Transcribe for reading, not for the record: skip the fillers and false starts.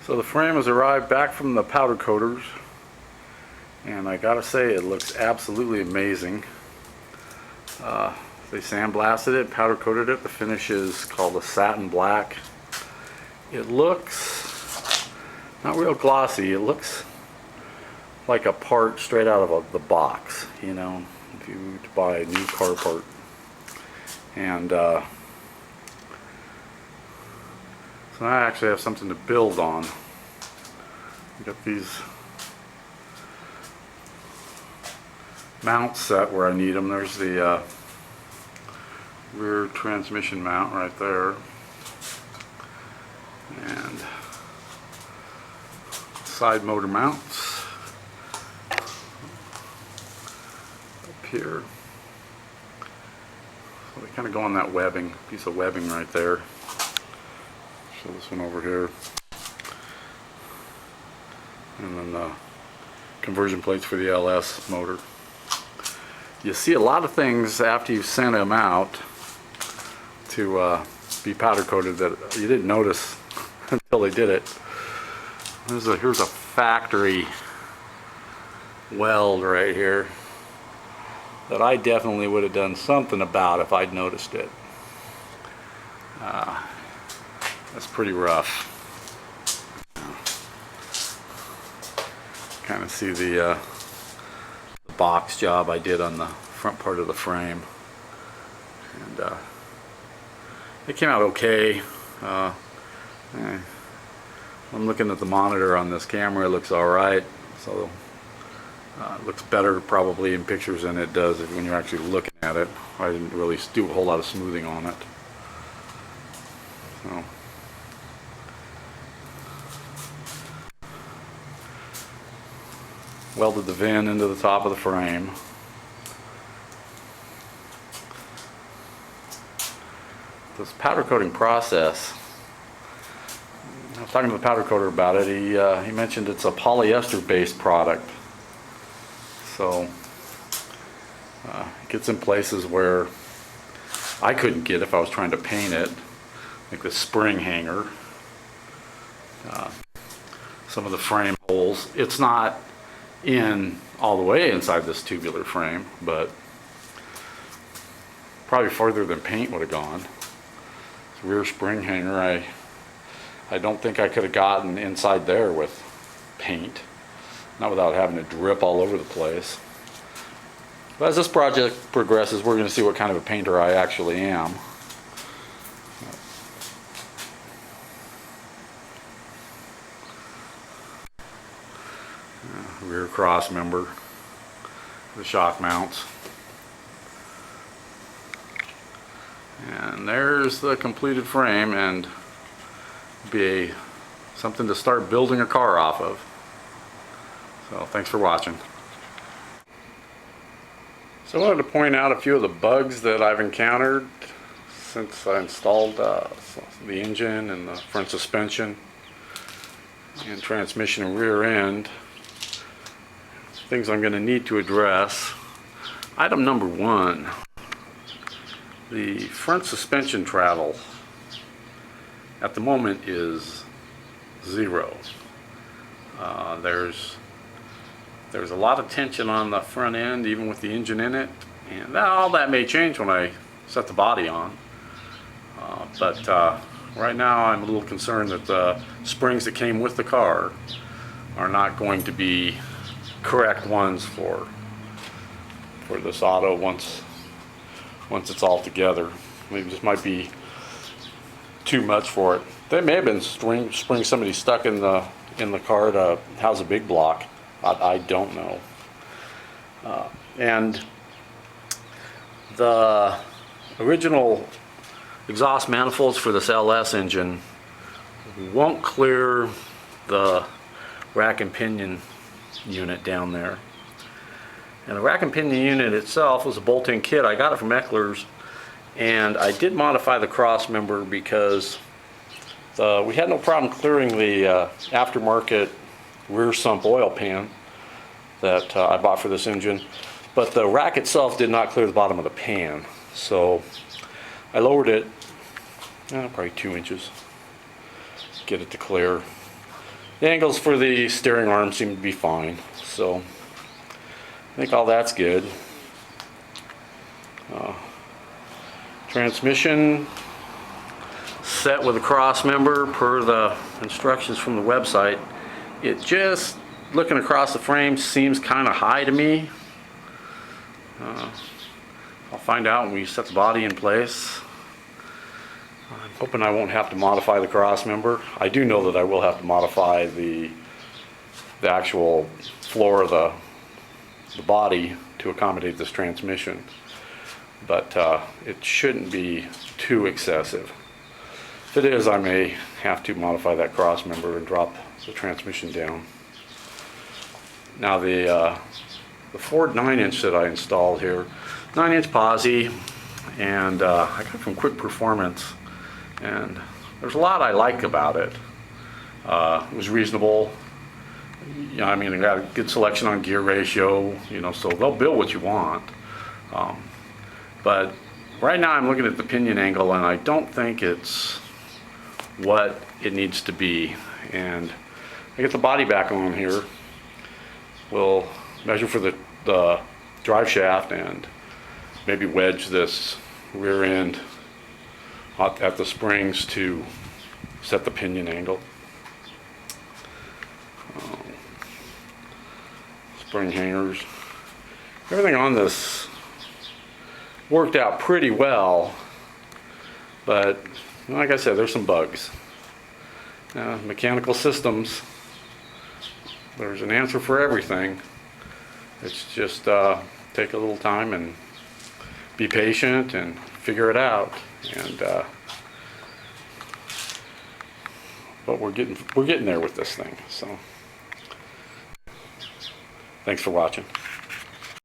So the frame has arrived back from the powder coaters, and I gotta say it looks absolutely amazing. They sandblasted it, powder coated it. The finish is called a satin black. It looks not real glossy. It looks like a part straight out of the box, you know, if you were to buy a new car part. And so now I actually have something to build on. I got these mounts set where I need them. There's the rear transmission mount right there, and side motor mounts up here. So they kind of go on that webbing, piece of webbing right there. Show this one over here. And then the conversion plates for the LS motor. You see a lot of things after you've sent them out to be powder coated that you didn't notice until they did it. Here's a factory weld right here that I definitely would have done something about if I'd noticed it. That's pretty rough. Kind of see the box job I did on the front part of the frame, and it came out okay. I'm looking at the monitor on this camera. It looks alright, so it looks better probably in pictures than it does when you're actually looking at it. I didn't really do a whole lot of smoothing on it. So welded the VIN into the top of the frame. This powder coating process, I was talking to the powder coater about it. He mentioned it's a polyester based product, so it gets in places where I couldn't get if I was trying to paint it, like the spring hanger, some of the frame holes. It's not in all the way inside this tubular frame, but probably farther than paint would have gone. This rear spring hanger, I don't think I could have gotten inside there with paint, not without having it drip all over the place. But as this project progresses, we're going to see what kind of a painter I actually am. Rear cross member, the shock mounts, and there's the completed frame, and be something to start building a car off of. So thanks for watching. So I wanted to point out a few of the bugs that I've encountered since I installed the engine and the front suspension and transmission and rear end. Things I'm going to need to address. Item number one, the front suspension travel at the moment is 0. There's a lot of tension on the front end, even with the engine in it, and all that may change when I set the body on. But right now I'm a little concerned that the springs that came with the car are not going to be correct ones for this auto once it's all together. Maybe this might be too much for it. There may have been springs somebody stuck in the car to house a big block. I don't know. And the original exhaust manifolds for this LS engine won't clear the rack and pinion unit down there. And the rack and pinion unit itself was a bolt-in kit. I got it from Eckler's, and I did modify the cross member because we had no problem clearing the aftermarket rear sump oil pan that I bought for this engine, but the rack itself did not clear the bottom of the pan. So I lowered it probably 2 inches, get it to clear. The angles for the steering arm seem to be fine, so I think all that's good. Transmission set with a cross member per the instructions from the website. It just, looking across the frame, seems kind of high to me. I'll find out when we set the body in place. I'm hoping I won't have to modify the cross member. I do know that I will have to modify the actual floor of the body to accommodate this transmission, but it shouldn't be too excessive. If it is, I may have to modify that cross member and drop the transmission down. Now the Ford 9-inch that I installed here, 9-inch posi, and I got it from Quick Performance, and there's a lot I like about it. It was reasonable. You know, I mean, they got a good selection on gear ratio, you know, so they'll build what you want. But right now I'm looking at the pinion angle, and I don't think it's what it needs to be. And I get the body back on here. We'll measure for the drive shaft and maybe wedge this rear end at the springs to set the pinion angle. Spring hangers. Everything on this worked out pretty well, but like I said, there's some bugs. Mechanical systems, there's an answer for everything. It's just take a little time and be patient and figure it out. And but we're getting there with this thing. So thanks for watching.